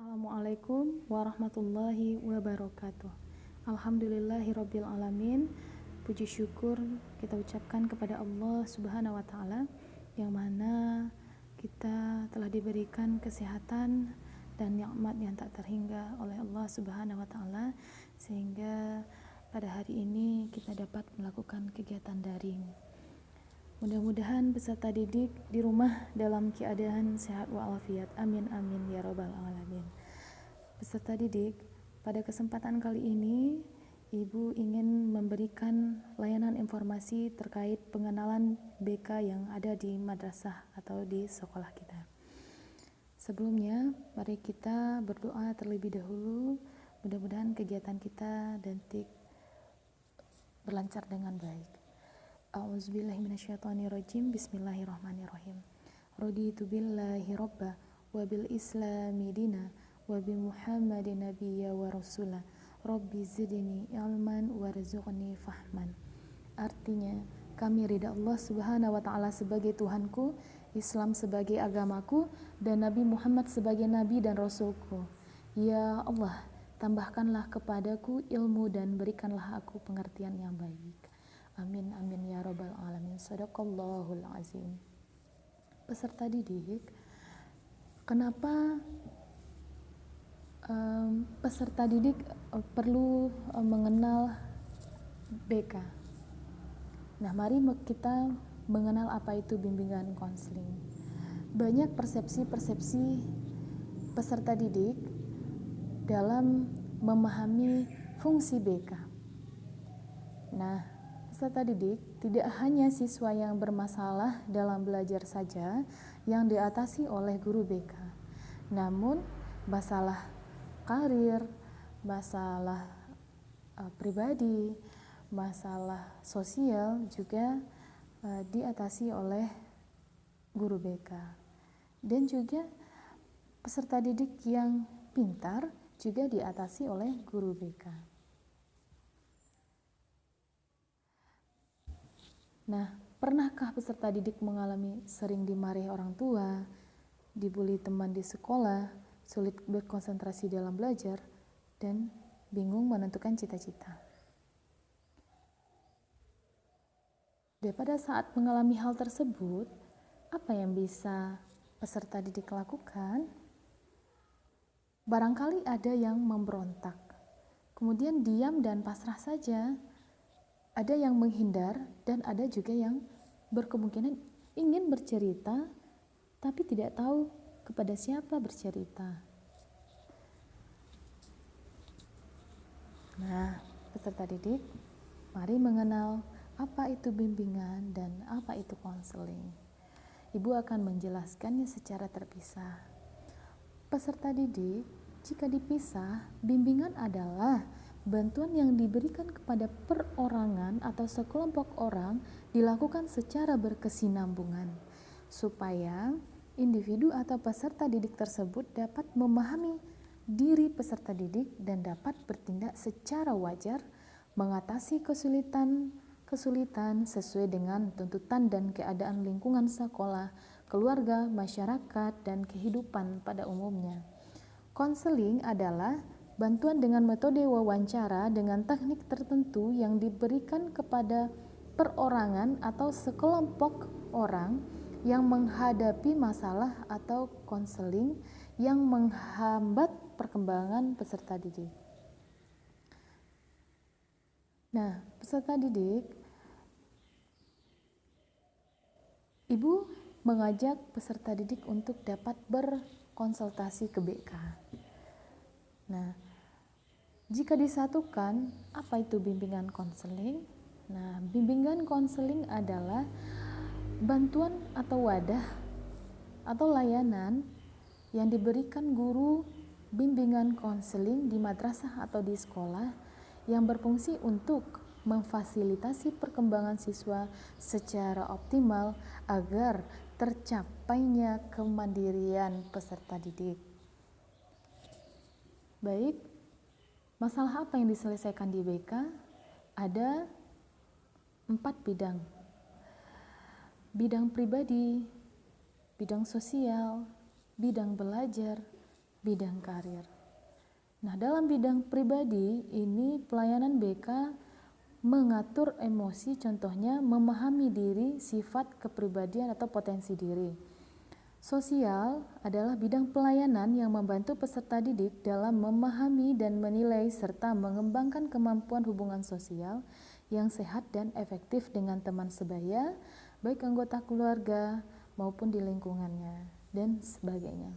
Assalamualaikum warahmatullahi wabarakatuh. Alhamdulillahirabbil alamin. Puji syukur kita ucapkan kepada Allah Subhanahu wa taala yang mana kita telah diberikan kesehatan dan nikmat yang tak terhingga oleh Allah Subhanahu wa taala sehingga pada hari ini kita dapat melakukan kegiatan daring. Mudah-mudahan peserta didik di rumah dalam keadaan sehat walafiat. Amin amin ya robbal alamin. Peserta didik, pada kesempatan kali ini Ibu ingin memberikan layanan informasi terkait pengenalan BK yang ada di madrasah atau di sekolah kita. Sebelumnya, mari kita berdoa terlebih dahulu. Mudah-mudahan kegiatan kita nanti berlancar dengan baik. A'udzubillahi minasyaitonirrajim. Bismillahirrahmanirrahim. Raditu billahi robba wa bil islami dina wa bi Muhammadin nabiyya wa rasula. Rabbi zidni ilman warzuqni fahman. Artinya, kami ridha Allah Subhanahu wa taala sebagai Tuhanku, Islam sebagai agamaku, dan Nabi Muhammad sebagai nabi dan rasulku. Ya Allah, tambahkanlah kepadaku ilmu dan berikanlah aku pengertian yang baik. Amin amin ya robbal alamin. Shadaqallahul azim. Peserta didik, kenapa peserta didik perlu mengenal BK? Nah, mari kita mengenal apa itu bimbingan konseling. Banyak persepsi-persepsi peserta didik dalam memahami fungsi BK. Nah, peserta didik tidak hanya siswa yang bermasalah dalam belajar saja yang diatasi oleh guru BK, namun masalah karir, masalah pribadi, masalah sosial juga diatasi oleh guru BK. Dan juga peserta didik yang pintar juga diatasi oleh guru BK. Nah, pernahkah peserta didik mengalami sering dimarahi orang tua, dibully teman di sekolah, sulit berkonsentrasi dalam belajar, dan bingung menentukan cita-cita? Dan pada saat mengalami hal tersebut, apa yang bisa peserta didik lakukan? Barangkali ada yang memberontak, kemudian diam dan pasrah saja. Ada yang menghindar dan ada juga yang berkemungkinan ingin bercerita tapi tidak tahu kepada siapa bercerita. Nah, peserta didik, mari mengenal apa itu bimbingan dan apa itu konseling. Ibu akan menjelaskannya secara terpisah. Peserta didik, jika dipisah, bimbingan adalah bantuan yang diberikan kepada perorangan atau sekelompok orang dilakukan secara berkesinambungan supaya individu atau peserta didik tersebut dapat memahami diri peserta didik dan dapat bertindak secara wajar mengatasi kesulitan sesuai dengan tuntutan dan keadaan lingkungan sekolah, keluarga, masyarakat, dan kehidupan pada umumnya. Konseling adalah bantuan dengan metode wawancara dengan teknik tertentu yang diberikan kepada perorangan atau sekelompok orang yang menghadapi masalah atau konseling yang menghambat perkembangan peserta didik. Nah, peserta didik, Ibu mengajak peserta didik untuk dapat berkonsultasi ke BK. Nah, jika disatukan, apa itu bimbingan konseling? Nah, bimbingan konseling adalah bantuan atau wadah atau layanan yang diberikan guru bimbingan konseling di madrasah atau di sekolah yang berfungsi untuk memfasilitasi perkembangan siswa secara optimal agar tercapainya kemandirian peserta didik. Baik, masalah apa yang diselesaikan di BK? Ada 4 bidang. Bidang pribadi, bidang sosial, bidang belajar, bidang karir. Nah, dalam bidang pribadi ini pelayanan BK mengatur emosi, contohnya memahami diri, sifat, kepribadian atau potensi diri. Sosial adalah bidang pelayanan yang membantu peserta didik dalam memahami dan menilai serta mengembangkan kemampuan hubungan sosial yang sehat dan efektif dengan teman sebaya, baik anggota keluarga maupun di lingkungannya, dan sebagainya.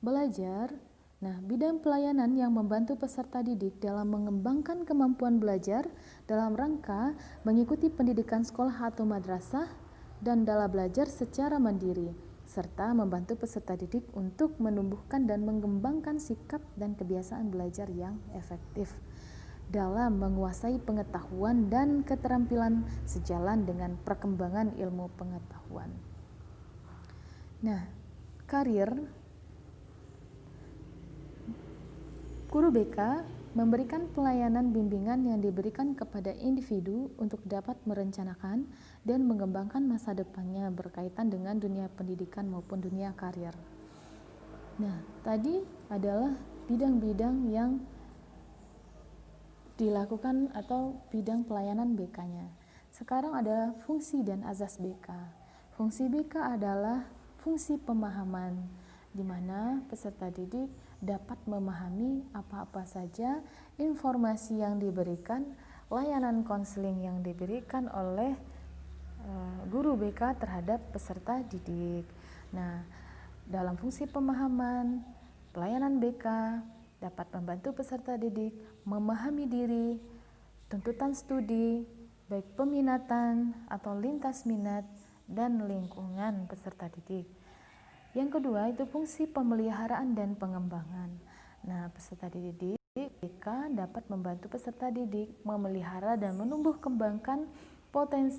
Belajar, nah bidang pelayanan yang membantu peserta didik dalam mengembangkan kemampuan belajar dalam rangka mengikuti pendidikan sekolah atau madrasah dan dalam belajar secara mandiri, serta membantu peserta didik untuk menumbuhkan dan mengembangkan sikap dan kebiasaan belajar yang efektif dalam menguasai pengetahuan dan keterampilan sejalan dengan perkembangan ilmu pengetahuan. Nah, karir guru BK memberikan pelayanan bimbingan yang diberikan kepada individu untuk dapat merencanakan dan mengembangkan masa depannya berkaitan dengan dunia pendidikan maupun dunia karir. Nah, tadi adalah bidang-bidang yang dilakukan atau bidang pelayanan BK-nya. Sekarang ada fungsi dan azas BK. Fungsi BK adalah fungsi pemahaman, di mana peserta didik dapat memahami apa-apa saja informasi yang diberikan, layanan konseling yang diberikan oleh guru BK terhadap peserta didik. Nah, dalam fungsi pemahaman, pelayanan BK dapat membantu peserta didik memahami diri, tuntutan studi, baik peminatan atau lintas minat, dan lingkungan peserta didik. Yang kedua itu fungsi pemeliharaan dan pengembangan. Nah, peserta didik BK dapat membantu peserta didik memelihara dan menumbuh kembangkan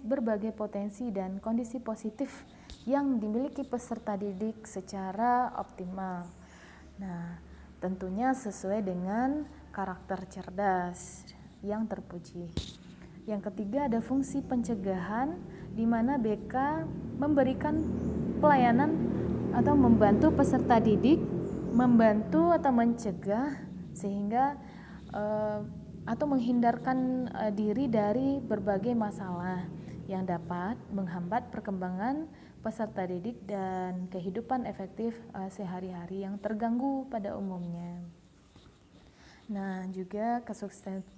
berbagai potensi dan kondisi positif yang dimiliki peserta didik secara optimal. Nah, tentunya sesuai dengan karakter cerdas yang terpuji. Yang ketiga ada fungsi pencegahan, di mana BK memberikan pelayanan atau membantu peserta didik membantu atau mencegah sehingga atau menghindarkan diri dari berbagai masalah yang dapat menghambat perkembangan peserta didik dan kehidupan efektif sehari-hari yang terganggu pada umumnya. Nah, juga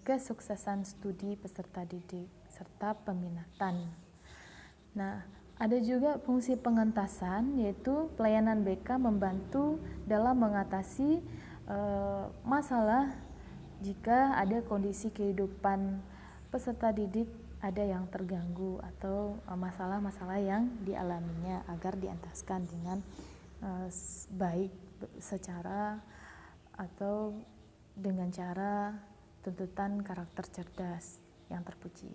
kesuksesan studi peserta didik serta peminatan. Nah, ada juga fungsi pengentasan, yaitu pelayanan BK membantu dalam mengatasi masalah jika ada kondisi kehidupan peserta didik ada yang terganggu atau masalah-masalah yang dialaminya agar dientaskan dengan baik secara atau dengan cara tuntutan karakter cerdas yang terpuji.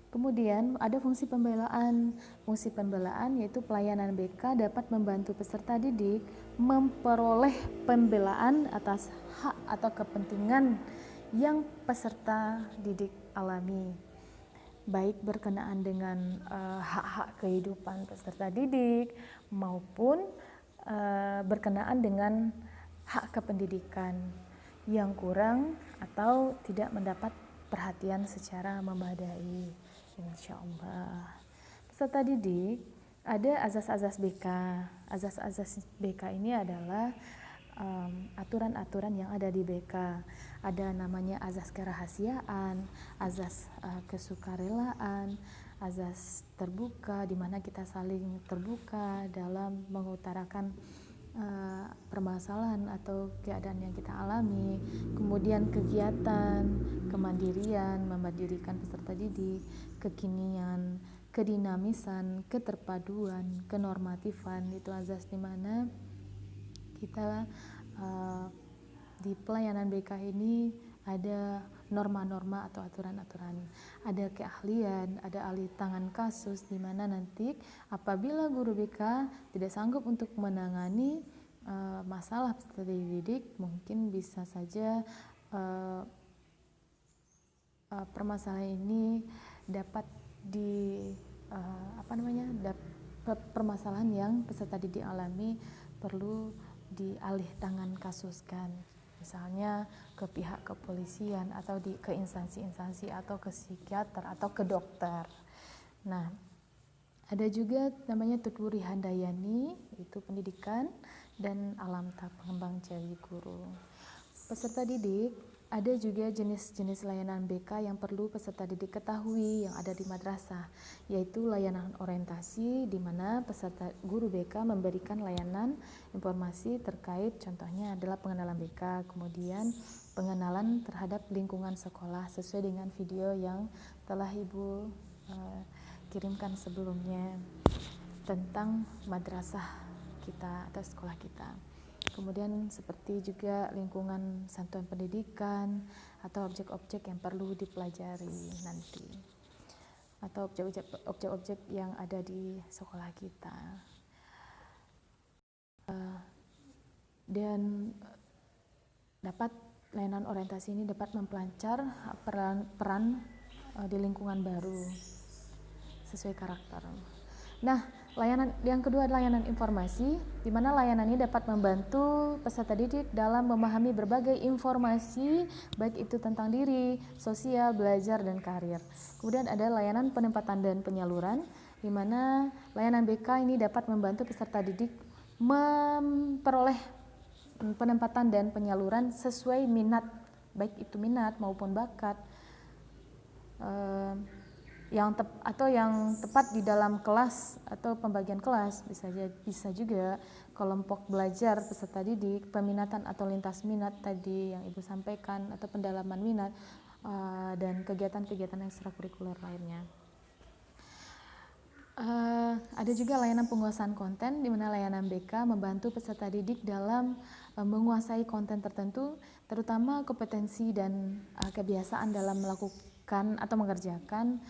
Kemudian ada fungsi pembelaan. Fungsi pembelaan yaitu pelayanan BK dapat membantu peserta didik memperoleh pembelaan atas hak atau kepentingan yang peserta didik alami, baik berkenaan dengan hak-hak kehidupan peserta didik maupun berkenaan dengan hak kependidikan yang kurang atau tidak mendapat perhatian secara memadai. Insya Allah. Peserta didik ada azas-azas BK. Azas-azas BK ini adalah aturan-aturan yang ada di BK. Ada namanya azas kerahasiaan, azas kesukarelaan, azas terbuka, di mana kita saling terbuka dalam mengutarakan permasalahan atau keadaan yang kita alami. Kemudian kegiatan, kemandirian, memandirikan peserta didik, kekinian, kedinamisan, keterpaduan, kenormatifan, itu azas di mana kita di pelayanan BK ini ada norma-norma atau aturan-aturan, ada keahlian, ada ahli tangan kasus, di mana nanti apabila guru BK tidak sanggup untuk menangani masalah peserta didik, mungkin bisa saja permasalahan ini dapat permasalahan yang peserta didik alami perlu dialih tangan kasuskan, misalnya ke pihak kepolisian atau ke instansi-instansi atau ke psikiater atau ke dokter. Nah, ada juga namanya Tutwuri Handayani, itu pendidikan dan Alamta pengembang jadi guru. Peserta didik, ada juga jenis-jenis layanan BK yang perlu peserta didik ketahui yang ada di madrasah, yaitu layanan orientasi di mana peserta guru BK memberikan layanan informasi terkait, contohnya adalah pengenalan BK, kemudian pengenalan terhadap lingkungan sekolah sesuai dengan video yang telah Ibu kirimkan sebelumnya tentang madrasah kita atau sekolah kita. Kemudian seperti juga lingkungan satuan pendidikan atau objek-objek yang perlu dipelajari nanti, atau objek-objek yang ada di sekolah kita. Dan dapat layanan orientasi ini dapat mempelancar peran di lingkungan baru sesuai karakter. Nah, layanan yang kedua adalah layanan informasi, di mana layanan ini dapat membantu peserta didik dalam memahami berbagai informasi, baik itu tentang diri, sosial, belajar, dan karir. Kemudian ada layanan penempatan dan penyaluran, di mana layanan BK ini dapat membantu peserta didik memperoleh penempatan dan penyaluran sesuai minat, baik itu minat maupun bakat, yang tepat di dalam kelas atau pembagian kelas, bisa juga kelompok belajar peserta didik, peminatan atau lintas minat tadi yang Ibu sampaikan, atau pendalaman minat, dan kegiatan-kegiatan ekstrakurikuler lainnya. Ada juga layanan penguasaan konten, di mana layanan BK membantu peserta didik dalam menguasai konten tertentu, terutama kompetensi dan kebiasaan dalam melakukan atau mengerjakan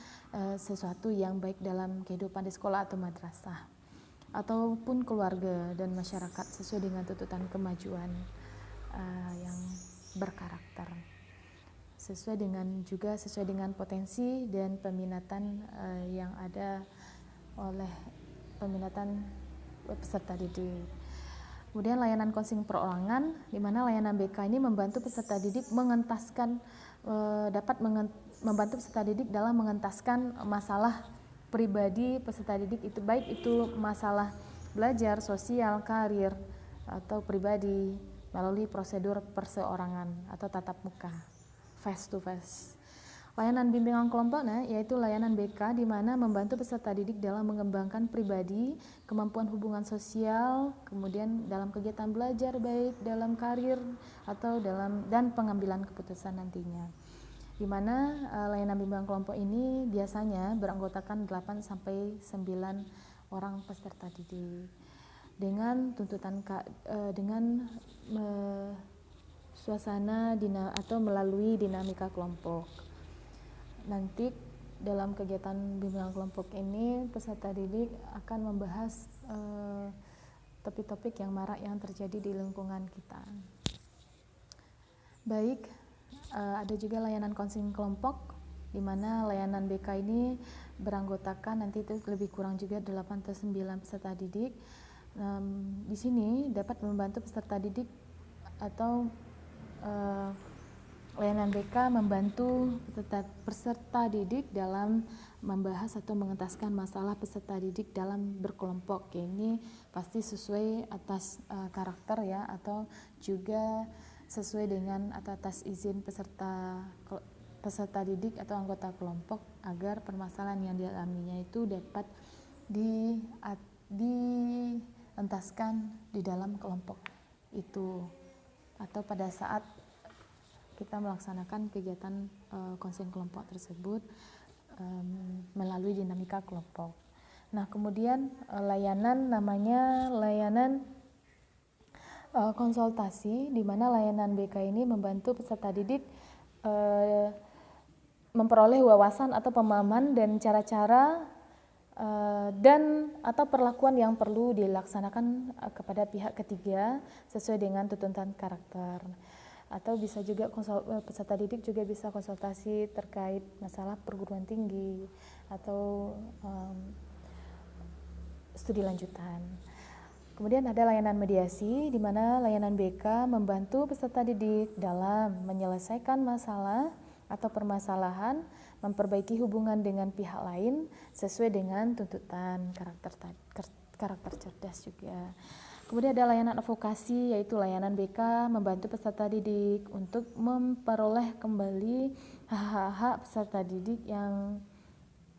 sesuatu yang baik dalam kehidupan di sekolah atau madrasah, ataupun keluarga dan masyarakat sesuai dengan tuntutan kemajuan yang berkarakter, sesuai dengan potensi dan peminatan yang ada oleh peminatan peserta didik. Kemudian layanan konseling perorangan, di mana layanan BK ini membantu peserta didik membantu peserta didik dalam mengentaskan masalah pribadi peserta didik, itu baik itu masalah belajar, sosial, karir, atau pribadi melalui prosedur perseorangan atau tatap muka, face to face. Layanan bimbingan kelompok, yaitu layanan BK di mana membantu peserta didik dalam mengembangkan pribadi, kemampuan hubungan sosial, kemudian dalam kegiatan belajar baik dalam karir atau dan pengambilan keputusan nantinya. Di mana layanan bimbingan kelompok ini biasanya beranggotakan 8 sampai 9 orang peserta didik dengan suasana atau melalui dinamika kelompok. Nanti dalam kegiatan bimbingan kelompok ini peserta didik akan membahas topik-topik yang marak yang terjadi di lingkungan kita. Baik, ada juga layanan konseling kelompok, di mana layanan BK ini beranggotakan nanti itu lebih kurang juga 8 atau 9 peserta didik. Di sini dapat membantu peserta didik atau layanan BK membantu peserta didik dalam membahas atau mengentaskan masalah peserta didik dalam berkelompok. Ini pasti sesuai atas karakter ya, atau juga sesuai dengan atas izin peserta didik atau anggota kelompok, agar permasalahan yang dialaminya itu dapat dientaskan di dalam kelompok itu atau pada saat kita melaksanakan kegiatan konseling kelompok tersebut melalui dinamika kelompok. Nah, kemudian namanya layanan konsultasi, di mana layanan BK ini membantu peserta didik memperoleh wawasan atau pemahaman dan cara-cara dan atau perlakuan yang perlu dilaksanakan kepada pihak ketiga sesuai dengan tuntutan karakter. Atau bisa juga peserta didik juga bisa konsultasi terkait masalah perguruan tinggi atau studi lanjutan. Kemudian ada layanan mediasi, di mana layanan BK membantu peserta didik dalam menyelesaikan masalah atau permasalahan, memperbaiki hubungan dengan pihak lain sesuai dengan tuntutan karakter cerdas juga. Kemudian ada layanan advokasi, yaitu layanan BK membantu peserta didik untuk memperoleh kembali hak-hak peserta didik yang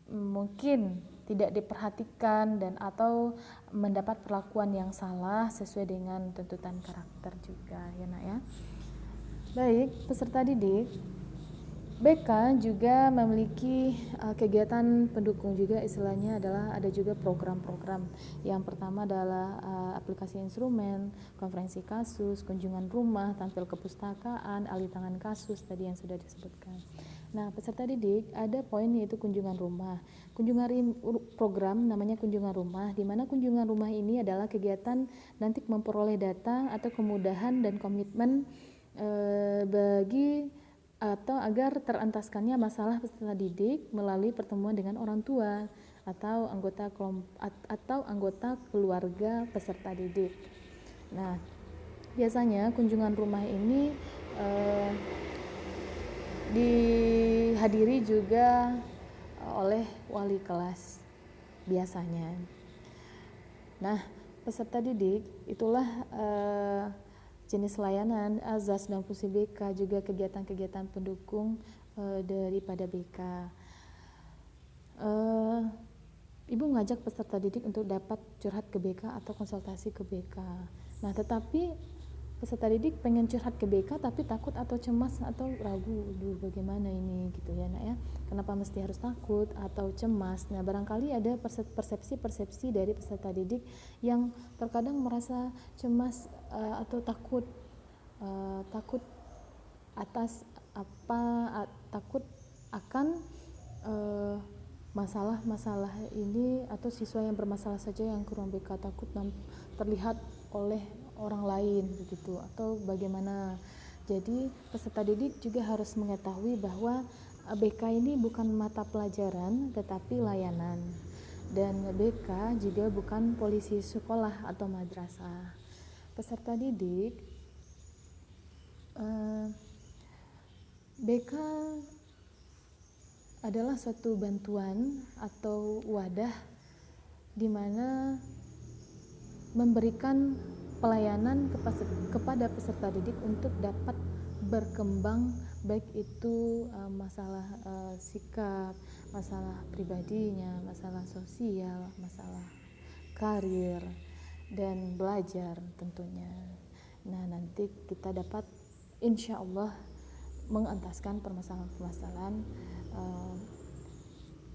mungkin tidak diperhatikan dan atau mendapat perlakuan yang salah sesuai dengan tuntutan karakter juga ya nak ya. Baik, peserta didik BK juga memiliki kegiatan pendukung juga, istilahnya adalah ada juga program-program. Yang pertama adalah aplikasi instrumen, konferensi kasus, kunjungan rumah, tampil kepustakaan, alih tangan kasus tadi yang sudah disebutkan. Nah, peserta didik ada poin yaitu kunjungan rumah. Program namanya kunjungan rumah, di mana kunjungan rumah ini adalah kegiatan nanti memperoleh data atau kemudahan dan komitmen bagi atau agar terentaskannya masalah peserta didik melalui pertemuan dengan orang tua atau anggota keluarga peserta didik. Nah, biasanya kunjungan rumah ini dihadiri juga oleh wali kelas biasanya. Nah, peserta didik itulah jenis layanan azas dan fungsi BK, juga kegiatan-kegiatan pendukung daripada BK. Ibu mengajak peserta didik untuk dapat curhat ke BK atau konsultasi ke BK. Nah, tetapi peserta didik pengen curhat ke BK tapi takut atau cemas atau ragu, bagaimana ini gitu ya nak ya, kenapa mesti harus takut atau cemas. Nah, barangkali ada persepsi dari peserta didik yang terkadang merasa cemas atau takut atas takut akan masalah-masalah ini atau siswa yang bermasalah saja yang kurang BK, takut terlihat oleh orang lain begitu atau bagaimana. Jadi peserta didik juga harus mengetahui bahwa BK ini bukan mata pelajaran tetapi layanan, dan BK juga bukan polisi sekolah atau madrasah. Peserta didik BK adalah suatu bantuan atau wadah di mana memberikan pelayanan kepada peserta didik untuk dapat berkembang, baik itu masalah sikap, masalah pribadinya, masalah sosial, masalah karir, dan belajar tentunya. Nah, nanti kita dapat insya Allah mengentaskan permasalahan-permasalahan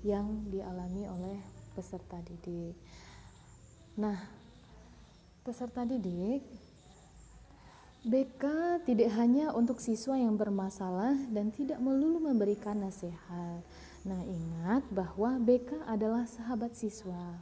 yang dialami oleh peserta didik. Nah, peserta didik BK tidak hanya untuk siswa yang bermasalah dan tidak melulu memberikan nasihat. Nah, ingat bahwa BK adalah sahabat siswa.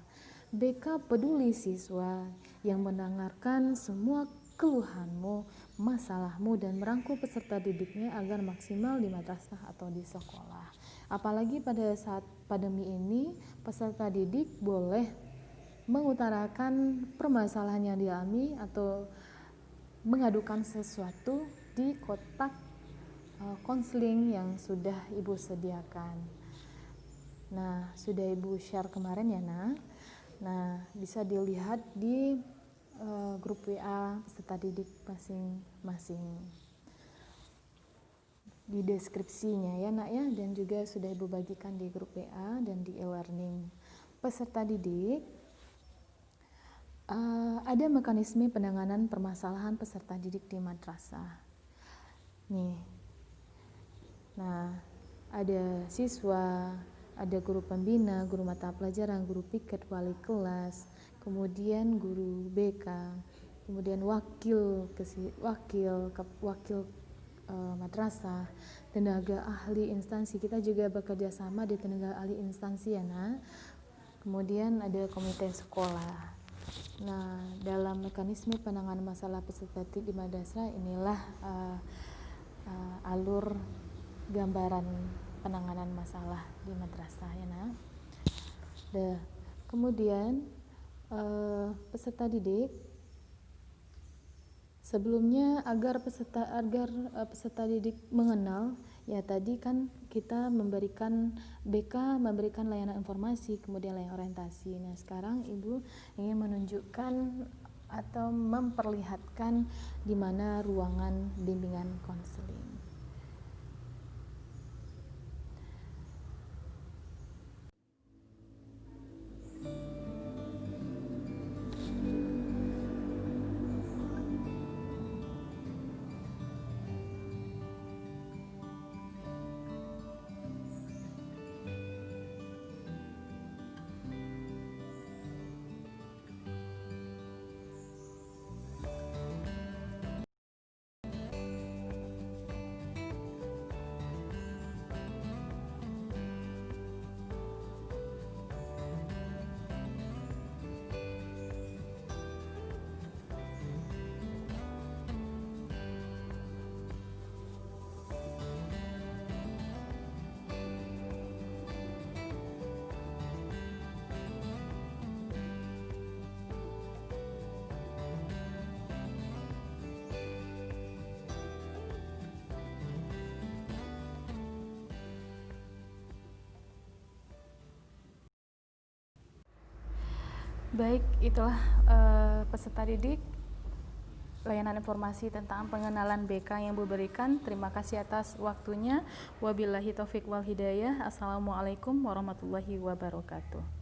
BK peduli siswa yang mendengarkan semua keluhanmu, masalahmu, dan merangkul peserta didiknya agar maksimal di madrasah atau di sekolah. Apalagi pada saat pandemi ini, peserta didik boleh mengutarakan permasalahan yang dialami atau mengadukan sesuatu di kotak konseling yang sudah Ibu sediakan. Nah, sudah Ibu share kemarin ya nak. Nah, bisa dilihat di grup WA peserta didik masing-masing di deskripsinya ya nak ya, dan juga sudah Ibu bagikan di grup WA dan di e-learning. Peserta didik ada mekanisme penanganan permasalahan peserta didik di madrasah. Nih, nah ada siswa, ada guru pembina, guru mata pelajaran, guru piket, wali kelas, kemudian guru BK, kemudian wakil madrasah, tenaga ahli instansi. Kita juga bekerja sama di tenaga ahli instansi ya nak. Kemudian ada komite sekolah. Nah, dalam mekanisme penanganan masalah peserta didik di madrasah inilah alur gambaran penanganan masalah di madrasah ya nak. Kemudian peserta didik Sebelumnya agar peserta didik mengenal, ya tadi kan kita memberikan BK, memberikan layanan informasi, kemudian layanan orientasi. Nah, sekarang Ibu ingin menunjukkan atau memperlihatkan di mana ruangan bimbingan konseling. Baik, itulah peserta didik layanan informasi tentang pengenalan BK yang Ibu berikan. Terima kasih atas waktunya. Wabillahi taufik wal hidayah. Assalamualaikum warahmatullahi wabarakatuh.